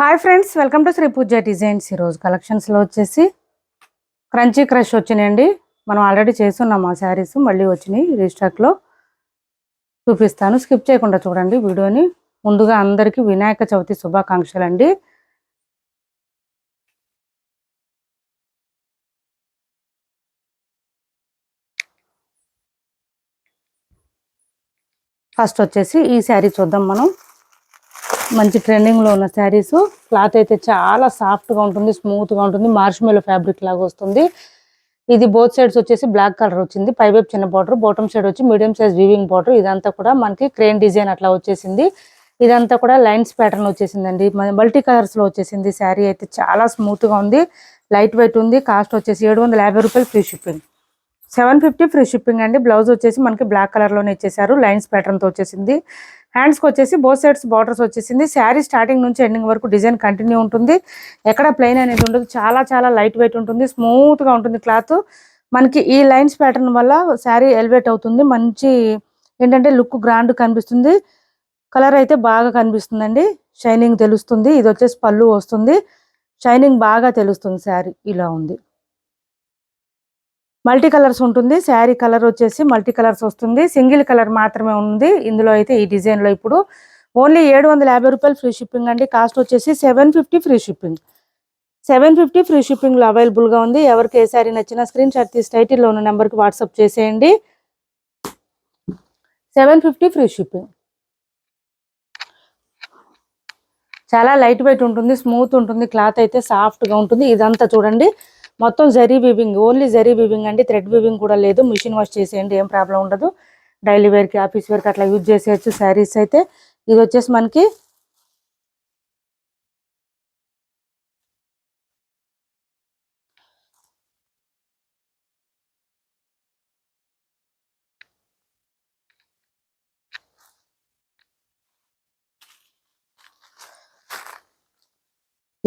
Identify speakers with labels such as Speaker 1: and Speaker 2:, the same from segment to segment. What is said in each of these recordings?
Speaker 1: Hi friends, welcome to Sri Pooja designs. ఈరోజు కలెక్షన్స్లో వచ్చేసి క్రంచీ క్రష్ వచ్చినాయండి. మనం ఆల్రెడీ చేస్తున్నాం ఆ శారీస్, మళ్ళీ వచ్చినాయి రీస్టాక్లో. చూపిస్తాను, స్కిప్ చేయకుండా చూడండి వీడియోని. ముందుగా అందరికీ వినాయక చవితి శుభాకాంక్షలు అండి. ఫస్ట్ వచ్చేసి ఈ శారీ చూద్దాం మనం. మంచి ట్రెండింగ్లో ఉన్న శారీస్. క్లాత్ అయితే చాలా సాఫ్ట్గా ఉంటుంది, స్మూత్గా ఉంటుంది, మార్ష్మెల్లో ఫ్యాబ్రిక్ లాగా వస్తుంది. ఇది బోత్ సైడ్స్ వచ్చేసి బ్లాక్ కలర్ వచ్చింది. పైవైపు చిన్న బార్డర్, బాటమ్ సైడ్ వచ్చి మీడియం సైజ్ వీవింగ్ బార్డర్. ఇదంతా కూడా మనకి క్రేన్ డిజైన్ అట్లా వచ్చేసింది. ఇదంతా కూడా లైన్స్ ప్యాటర్న్ వచ్చేసిందండి. మల్టీ కలర్స్లో వచ్చేసింది. శారీ అయితే చాలా స్మూత్గా ఉంది, లైట్ వెయిట్ ఉంది. కాస్ట్ వచ్చేసి 750 రూపాయలు, ఫ్రీ షిప్పింగ్. 750 ఫ్రీ షిప్పింగ్ అండి. బ్లౌజ్ వచ్చేసి మనకి బ్లాక్ కలర్లోనే ఇచ్చేసారు, లైన్స్ ప్యాటర్న్తో వచ్చేసింది. హ్యాండ్స్కి వచ్చేసి బోత్ సైడ్స్ బార్డర్స్ వచ్చేసింది. శారీ స్టార్టింగ్ నుంచి ఎండింగ్ వరకు డిజైన్ కంటిన్యూ ఉంటుంది. ఎక్కడ ప్లెయిన్ అనేది ఉండదు. చాలా చాలా లైట్ వెయిట్ ఉంటుంది, స్మూత్గా ఉంటుంది క్లాత్. మనకి ఈ లైన్స్ ప్యాటర్న్ వల్ల శారీ ఎలివేట్ అవుతుంది. మంచి ఏంటంటే లుక్ గ్రాండ్ కనిపిస్తుంది. కలర్ అయితే బాగా కనిపిస్తుందండి, షైనింగ్ తెలుస్తుంది. ఇది వచ్చేసి పళ్ళు వస్తుంది, షైనింగ్ బాగా తెలుస్తుంది. శారీ ఇలా ఉంది, మల్టీ కలర్స్ ఉంటుంది. శారీ కలర్ వచ్చేసి మల్టీ కలర్స్ వస్తుంది. సింగిల్ కలర్ మాత్రమే ఉంది ఇందులో అయితే, ఈ డిజైన్లో. ఇప్పుడు ఓన్లీ 750 రూపాయలు ఫ్రీ షిప్పింగ్ అండి. కాస్ట్ వచ్చేసి 750 ఫ్రీ షిప్పింగ్. 750 ఫ్రీ షిప్పింగ్లో అవైలబుల్గా ఉంది. ఎవరికి ఏ శారీ నచ్చినా స్క్రీన్ షాట్ తీసి టైటిల్లో ఉన్న నెంబర్కి వాట్సాప్ చేసేయండి. 750 ఫ్రీ షిప్పింగ్. చాలా లైట్ వెయిట్ ఉంటుంది, స్మూత్ ఉంటుంది. క్లాత్ అయితే సాఫ్ట్గా ఉంటుంది. ఇదంతా చూడండి మొత్తం zari weaving, only zari weaving అండి. థ్రెడ్ వీవింగ్ కూడా లేదు. మిషన్ వాష్ చేసేయండి, ఏం ప్రాబ్లం ఉండదు. డైలీ వేర్కి, ఆఫీస్ వేర్కి అట్లా యూజ్ చేసేయచ్చు శారీస్ అయితే. ఇది వచ్చేసి మనకి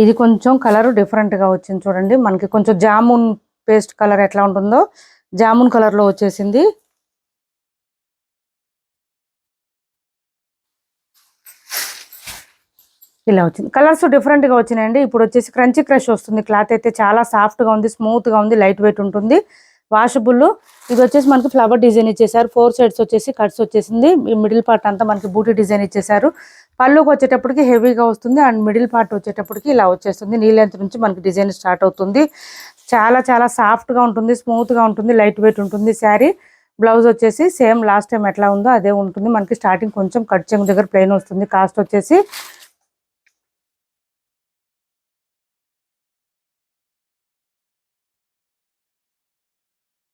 Speaker 1: ఇది కొంచెం కలర్ డిఫరెంట్గా వచ్చింది చూడండి. మనకి కొంచెం జామున్ పేస్ట్ కలర్ ఎట్లా ఉంటుందో జామున్ కలర్లో వచ్చేసింది. ఇలా వచ్చింది. కలర్స్ డిఫరెంట్గా వచ్చినాయండి. ఇప్పుడు వచ్చేసి క్రంచీ క్రష్ వస్తుంది. క్లాత్ అయితే చాలా సాఫ్ట్గా ఉంది, స్మూత్గా ఉంది, లైట్ వెయిట్ ఉంటుంది, వాషబుల్. ఇది వచ్చేసి మనకి ఫ్లవర్ డిజైన్ ఇచ్చేసారు. 4 సైడ్స్ వచ్చేసి కట్స్ వచ్చేసింది. ఈ మిడిల్ పార్ట్ అంతా మనకి బూటీ డిజైన్ ఇచ్చేసారు. పళ్ళుకి వచ్చేటప్పటికి హెవీగా వస్తుంది, అండ్ మిడిల్ పార్ట్ వచ్చేటప్పటికి ఇలా వచ్చేస్తుంది. నీ లెంత్ నుంచి మనకి డిజైన్ స్టార్ట్ అవుతుంది. చాలా చాలా సాఫ్ట్గా ఉంటుంది, స్మూత్గా ఉంటుంది, లైట్ వెయిట్ ఉంటుంది శారీ. బ్లౌజ్ వచ్చేసి సేమ్ లాస్ట్ టైం ఎట్లా ఉందో అదే ఉంటుంది. మనకి స్టార్టింగ్ కొంచెం కట్ చెంగు దగ్గర ప్లెయిన్ వస్తుంది. కాస్ట్ వచ్చేసి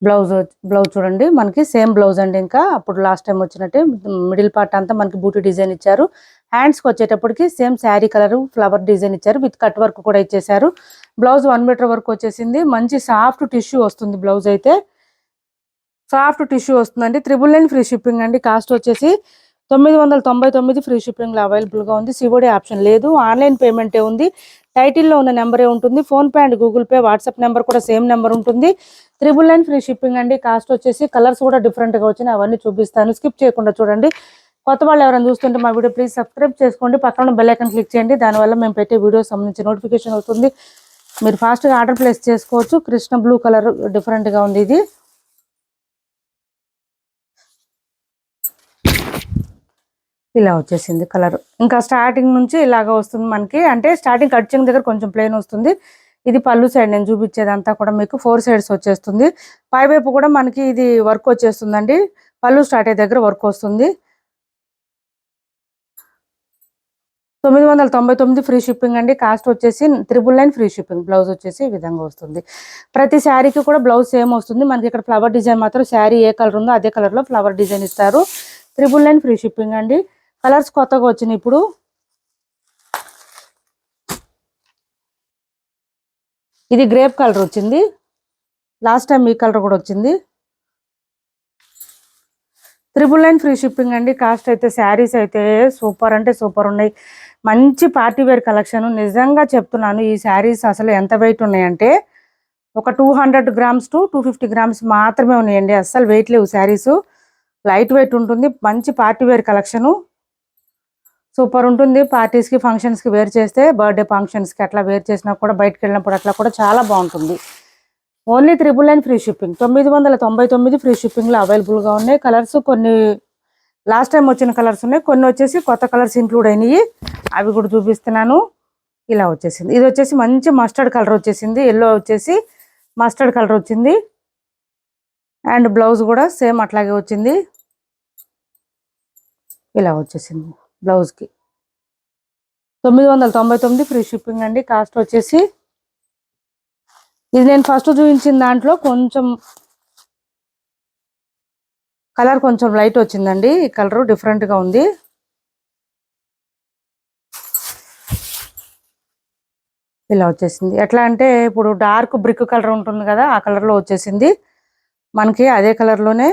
Speaker 1: బ్లౌజ్ చూడండి మనకి సేమ్ బ్లౌజ్ అండి. ఇంకా అప్పుడు లాస్ట్ టైం వచ్చినట్టే మిడిల్ పార్ట్ అంతా మనకి బూటీ డిజైన్ ఇచ్చారు. హ్యాండ్స్కి వచ్చేటప్పటికి same sari colour flower design ఇచ్చారు, విత్ కట్ వర్క్ కూడా ఇచ్చేసారు. బ్లౌజ్ 1 మీటర్ వరకు వచ్చేసింది. మంచి సాఫ్ట్ టిష్యూ వస్తుంది. బ్లౌజ్ అయితే సాఫ్ట్ టిష్యూ వస్తుందండి. 999 ఫ్రీ షిప్పింగ్ అండి. కాస్ట్ వచ్చేసి 999 ఫ్రీ షిప్పింగ్లో అవైలబుల్గా ఉంది. సిఓడి ఆప్షన్ లేదు, ఆన్లైన్ పేమెంటే ఉంది. టైటిల్లో ఉన్న నెంబరే ఉంటుంది. PhonePe and Google pay, WhatsApp number కూడా సేమ్ నెంబర్ ఉంటుంది. 999 ఫ్రీ షిప్పింగ్ అండి. కాస్ట్ వచ్చేసి కలర్స్ కూడా డిఫరెంట్గా వచ్చినాయి, అవన్నీ చూపిస్తాను, స్కిప్ చేయకుండా చూడండి. కొత్త వాళ్ళు ఎవరైనా చూస్తుంటే మా వీడియో ప్లీజ్ సబ్స్క్రైబ్ చేసుకోండి. పక్కన బెల్ ఐకాన్ క్లిక్ చేయండి, దానివల్ల మేము పెట్టే వీడియో సంబంధించి నోటిఫికేషన్ వస్తుంది. మీరు ఫాస్ట్గా ఆర్డర్ ప్లేస్ చేసుకోవచ్చు. కృష్ణ బ్లూ కలర్ డిఫరెంట్గా ఉంది. ఇది ఇలా వచ్చేసింది కలర్. ఇంకా స్టార్టింగ్ నుంచి ఇలాగ వస్తుంది మనకి. అంటే స్టార్టింగ్ కట్ చెంగు దగ్గర కొంచెం ప్లెయిన్ వస్తుంది. ఇది పళ్ళు సైడ్ నేను చూపించేదంతా కూడా మీకు 4 సైడ్స్ వచ్చేస్తుంది. పైవైపు కూడా మనకి ఇది వర్క్ వచ్చేస్తుందండి. పళ్ళు స్టార్ట్ అయ్యే దగ్గర వర్క్ వస్తుంది. 999 ఫ్రీ షిప్పింగ్ అండి. కాస్ట్ వచ్చేసి 999 ఫ్రీ షిప్పింగ్. బ్లౌజ్ వచ్చేసి ఈ విధంగా వస్తుంది. ప్రతి శారీకి కూడా బ్లౌజ్ సేమ్ వస్తుంది. మనకి ఇక్కడ ఫ్లవర్ డిజైన్ మాత్రం శారీ ఏ కలర్ ఉందో అదే కలర్లో ఫ్లవర్ డిజైన్ ఇస్తారు. 999 ఫ్రీ షిప్పింగ్ అండి. కలర్స్ కొత్తగా వచ్చినాయి ఇప్పుడు. ఇది గ్రేప్ కలర్ వచ్చింది, లాస్ట్ టైం ఈ కలర్ కూడా వచ్చింది. 999 ఫ్రీ షిప్పింగ్ అండి. కాస్ట్ అయితే శారీస్ అయితే సూపర్ అంటే సూపర్ ఉన్నాయి. మంచి పార్టీ వేర్ కలెక్షన్. నిజంగా చెప్తున్నాను, ఈ శారీస్ అసలు ఎంత వెయిట్ ఉన్నాయంటే ఒక 200 గ్రామ్స్ టు 250 గ్రామ్స్ మాత్రమే ఉన్నాయండి. అస్సలు వెయిట్ లేవు శారీస్, లైట్ వెయిట్ ఉంటుంది. మంచి పార్టీ వేర్ కలెక్షను, సూపర్ ఉంటుంది. పార్టీస్కి ఫంక్షన్స్కి వేర్ చేస్తే, బర్త్డే ఫంక్షన్స్కి అట్లా వేర్ చేసినా కూడా, బయటకు వెళ్ళినప్పుడు అట్లా కూడా చాలా బాగుంటుంది. Only 999 free shipping. 999 ఫ్రీ షిప్పింగ్లో అవైలబుల్గా ఉన్నాయి. కలర్స్ కొన్ని లాస్ట్ టైం వచ్చిన కలర్స్ ఉన్నాయి, కొన్ని వచ్చేసి కొత్త కలర్స్ ఇంక్లూడ్ అయినాయి. అవి కూడా చూపిస్తున్నాను. ఇలా వచ్చేసింది. ఇది వచ్చేసి మంచి మస్టర్డ్ కలర్ వచ్చేసింది. ఎల్లో వచ్చేసి మస్టర్డ్ కలర్ వచ్చింది. అండ్ బ్లౌజ్ కూడా సేమ్ అట్లాగే వచ్చింది. ఇలా వచ్చేసింది బ్లౌజ్కి. 999 ఫ్రీ షిప్పింగ్ అండి. కాస్ట్ వచ్చేసి ఇది నేను ఫస్ట్ చూపించిన దాంట్లో కొంచెం కలర్ కొంచెం లైట్ వచ్చిందండి. ఈ కలర్ డిఫరెంట్గా ఉంది. ఇలా వచ్చేసింది. ఎట్లా అంటే ఇప్పుడు డార్క్ బ్రిక్ కలర్ ఉంటుంది కదా, ఆ కలర్లో వచ్చేసింది మనకి. అదే కలర్లోనే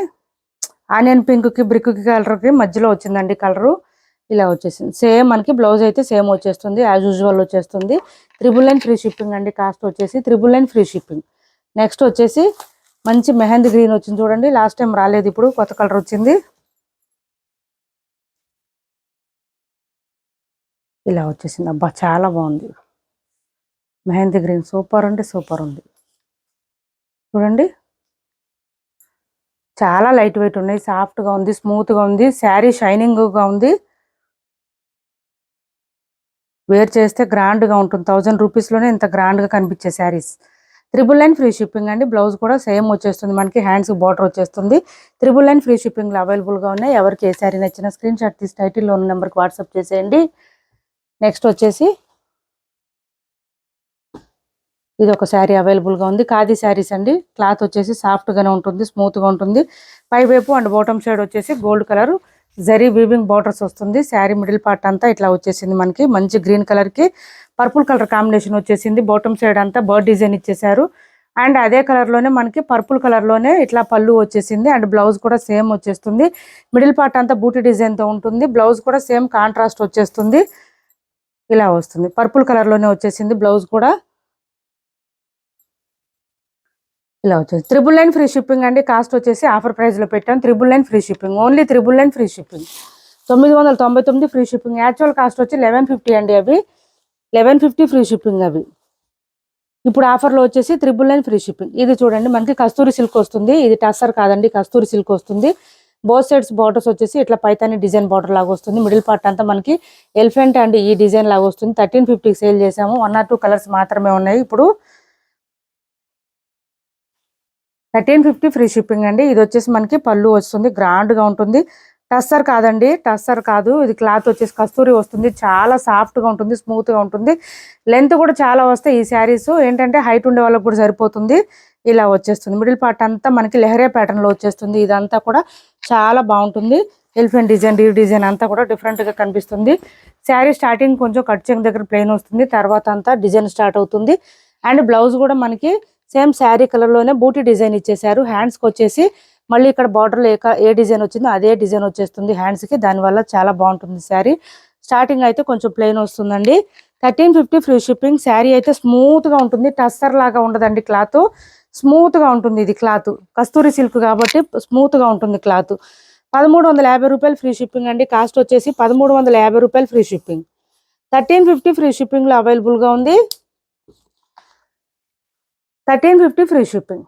Speaker 1: ఆనియన్ పింక్కి బ్రిక్కి కలర్కి మధ్యలో వచ్చిందండి కలరు. ఇలా వచ్చేసింది. సేమ్ మనకి బ్లౌజ్ అయితే సేమ్ వచ్చేస్తుంది, యాజ్ యూజువల్ వచ్చేస్తుంది. 999 ఫ్రీ షిప్పింగ్ అండి. కాస్ట్ వచ్చేసి 999 ఫ్రీ షిప్పింగ్. నెక్స్ట్ వచ్చేసి మంచి మెహందీ గ్రీన్ వచ్చింది చూడండి. లాస్ట్ టైం రాలేదు, ఇప్పుడు కొత్త కలర్ వచ్చింది. ఇలా వచ్చేసింది. అబ్బా చాలా బాగుంది మెహందీ గ్రీన్. సూపర్ అంటే సూపర్ ఉంది చూడండి. చాలా లైట్ వెయిట్ ఉన్నాయి, సాఫ్ట్గా ఉంది, స్మూత్గా ఉంది. శారీ షైనింగ్గా ఉంది. వేర్ చేస్తే గ్రాండ్గా ఉంటుంది. 1000 రూపీస్లోనే ఇంత గ్రాండ్గా కనిపించే శారీస్. 999 ఫ్రీ షిప్పింగ్ అండి. బ్లౌజ్ కూడా సేమ్ వచ్చేస్తుంది మనకి, హ్యాండ్స్కి బార్డర్ వచ్చేస్తుంది. 999 ఫ్రీ షిప్పింగ్లో అవైలబుల్గా ఉన్నాయి. ఎవరికి ఏ శారీ నచ్చిన స్క్రీన్ షాట్ తీసి టైటిల్లో ఉన్న నెంబర్కి వాట్సాప్ చేసేయండి. నెక్స్ట్ వచ్చేసి ఇది ఒక శారీ అవైలబుల్గా ఉంది. ఖాదీ శారీస్ అండి. క్లాత్ వచ్చేసి సాఫ్ట్గానే ఉంటుంది, స్మూత్గా ఉంటుంది. పై వైపు అండ్ బాటమ్ సైడ్ వచ్చేసి gold colour zari weaving borders వస్తుంది. శారీ మిడిల్ పార్ట్ అంతా ఇట్లా వచ్చేసింది మనకి. మంచి గ్రీన్ కలర్కి పర్పుల్ కలర్ కాంబినేషన్ వచ్చేసింది. బాటమ్ సైడ్ అంతా బర్డ్ డిజైన్ ఇచ్చేసారు. అండ్ అదే కలర్లోనే మనకి పర్పుల్ కలర్లోనే ఇట్లా పళ్ళు వచ్చేసింది. అండ్ బ్లౌజ్ కూడా సేమ్ వచ్చేస్తుంది. మిడిల్ పార్ట్ అంతా బూటీ డిజైన్తో ఉంటుంది. బ్లౌజ్ కూడా సేమ్ కాంట్రాస్ట్ వచ్చేస్తుంది. ఇలా వస్తుంది. పర్పుల్ కలర్లోనే వచ్చేసింది బ్లౌజ్ కూడా. ఇలా వచ్చేసి 999 ఫ్రీ షిప్పింగ్ అండి. కాస్ట్ వచ్చేసి ఆఫర్ ప్రైస్లో పెట్టాం. 999 free shipping. Only 999 free shipping. 999 free shipping. Actual cost వచ్చి 1150 అండి. అవి 1150 ఫ్రీ షిప్పింగ్ అవి. ఇప్పుడు ఆఫర్లో వచ్చేసి 999 ఫ్రీ షిప్పింగ్. ఇది చూడండి మనకి కస్తూరి సిల్క్ వస్తుంది. ఇది టస్సర్ కాదండి, కస్తూరి సిల్క్ వస్తుంది. బోత్ సైడ్స్ బార్డర్స్ వచ్చేసి ఇట్లా పైతాని డిజైన్ బార్డర్ లాగా వస్తుంది. మిడిల్ పార్ట్ అంతా మనకి ఎలిఫెంట్ అండ్ ఈ డిజైన్ లాగా వస్తుంది. 1350కి సేల్ చేసాము. 1 or 2 కలర్స్ మాత్రమే ఉన్నాయి ఇప్పుడు. 1350 ఫ్రీ షిప్పింగ్ అండి. ఇది వచ్చేసి మనకి పళ్ళు వస్తుంది, గ్రాండ్గా ఉంటుంది. టస్సర్ కాదండి, టస్సర్ కాదు. ఇది క్లాత్ వచ్చేసి కస్తూరి వస్తుంది. చాలా సాఫ్ట్గా ఉంటుంది, స్మూత్గా ఉంటుంది. లెంత్ కూడా చాలా వస్తాయి ఈ శారీస్. ఏంటంటే హైట్ ఉండే వాళ్ళకి కూడా సరిపోతుంది. ఇలా వచ్చేస్తుంది. మిడిల్ పార్ట్ అంతా మనకి లెహరే ప్యాటర్న్లో వచ్చేస్తుంది. ఇదంతా కూడా చాలా బాగుంటుంది. ఎలిఫెంట్ డిజైన్, డీవ్ డిజైన్ అంతా కూడా డిఫరెంట్గా కనిపిస్తుంది. శారీ స్టార్టింగ్ కొంచెం కట్ చెంగు దగ్గర ప్లెయిన్ వస్తుంది, తర్వాత అంతా డిజైన్ స్టార్ట్ అవుతుంది. అండ్ బ్లౌజ్ కూడా మనకి సేమ్ శారీ కలర్లోనే బూటీ డిజైన్ ఇచ్చేసారు. హ్యాండ్స్కి వచ్చేసి మళ్ళీ ఇక్కడ బార్డర్లో ఏ డిజైన్ వచ్చిందో అదే డిజైన్ వచ్చేస్తుంది హ్యాండ్స్కి. దానివల్ల చాలా బాగుంటుంది శారీ. స్టార్టింగ్ అయితే కొంచెం ప్లెయిన్ వస్తుందండి. 1350 ఫ్రీ షిప్పింగ్. శారీ అయితే స్మూత్గా ఉంటుంది, టస్సర్ లాగా ఉండదండి. క్లాత్ స్మూత్గా ఉంటుంది. ఇది క్లాత్ కస్తూరి సిల్క్ కాబట్టి స్మూత్గా ఉంటుంది క్లాత్. 1350 రూపాయలు ఫ్రీ షిప్పింగ్ అండి. కాస్ట్ వచ్చేసి 1350 రూపాయలు ఫ్రీ షిప్పింగ్. 1350 ఫ్రీ షిప్పింగ్లో అవైలబుల్గా ఉంది. 1350 ఫ్రీ షిప్పింగ్.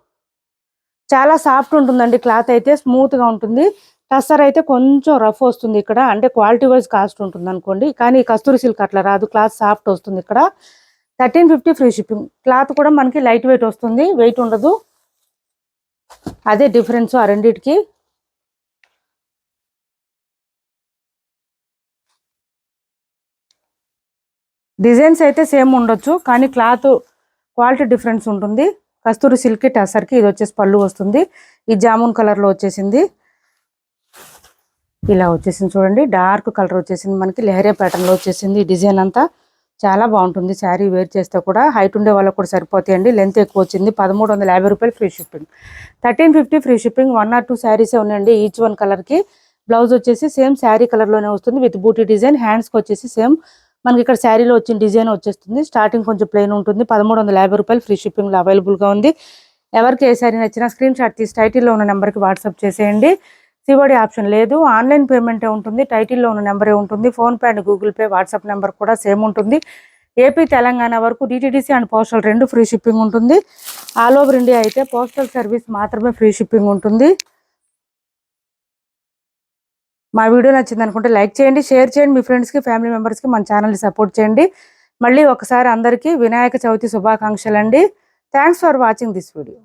Speaker 1: చాలా సాఫ్ట్ ఉంటుందండి క్లాత్ అయితే, స్మూత్గా ఉంటుంది. టస్సర్ అయితే కొంచెం రఫ్ వస్తుంది ఇక్కడ, అంటే క్వాలిటీ వైజ్ కాస్ట్ ఉంటుంది అనుకోండి. కానీ కస్తూరి సిల్క్ అట్లా రాదు, క్లాత్ సాఫ్ట్ వస్తుంది ఇక్కడ. 1350 ఫ్రీ షిప్పింగ్. క్లాత్ కూడా మనకి లైట్ వెయిట్ వస్తుంది, వెయిట్ ఉండదు. అదే డిఫరెన్స్ ఆ రెండింటికి. డిజైన్స్ అయితే సేమ్ ఉండొచ్చు, కానీ క్లాత్ క్వాలిటీ డిఫరెన్స్ ఉంటుంది. కస్తూరి సిల్క్ టసర్కి ఇది వచ్చేసి పళ్ళు వస్తుంది. ఈ జామున్ కలర్లో వచ్చేసింది. ఇలా వచ్చేసింది చూడండి. డార్క్ కలర్ వచ్చేసింది మనకి, లెహరే ప్యాటర్న్లో వచ్చేసింది. ఈ డిజైన్ అంతా చాలా బాగుంటుంది. శారీ వేర్ చేస్తే కూడా హైట్ ఉండే వాళ్ళకి కూడా సరిపోతాయండి. లెంత్ ఎక్కువ వచ్చింది. 1350 రూపాయలు free shipping. 1350 free shipping. 1 or 2 శారీసే ఉన్నాయండి ఈచ్ వన్ కలర్కి. బ్లౌజ్ వచ్చేసి సేమ్ శారీ కలర్లోనే వస్తుంది విత్ బూటీ డిజైన్. హ్యాండ్స్కి వచ్చేసి సేమ్ మనకి ఇక్కడ శారీలో వచ్చిన డిజైన్ వచ్చేస్తుంది. స్టార్టింగ్ కొంచెం ప్లెయిన్ ఉంటుంది. 1350 రూపాయలు ఫ్రీ షిప్పింగ్లో అవైలబుల్గా ఉంది. ఎవరికి ఏ శారీ నచ్చినా స్క్రీన్ షాట్ తీసి టైటిల్లో ఉన్న నెంబర్కి వాట్సాప్ చేసేయండి. సివడి ఆప్షన్ లేదు, ఆన్లైన్ పేమెంటే ఉంటుంది. టైటిల్లో ఉన్న నెంబరే ఉంటుంది. PhonePe and Google pay, WhatsApp number కూడా సేమ్ ఉంటుంది. ఏపీ తెలంగాణ వరకు DTDC and postal 2 free shipping ఉంటుంది. ఆల్ ఓవర్ ఇండియా అయితే పోస్టల్ సర్వీస్ మాత్రమే ఫ్రీ షిప్పింగ్ ఉంటుంది. మా వీడియో నచ్చింది అనుకుంటే లైక్ చేయండి, షేర్ చేయండి, మీ ఫ్రెండ్స్కి ఫ్యామిలీ మెంబర్స్కి మన ఛానల్ని సపోర్ట్ చేయండి. మళ్ళీ ఒకసారి అందరికీ వినాయక చవితి శుభాకాంక్షలు అండి. Thanks for watching this video.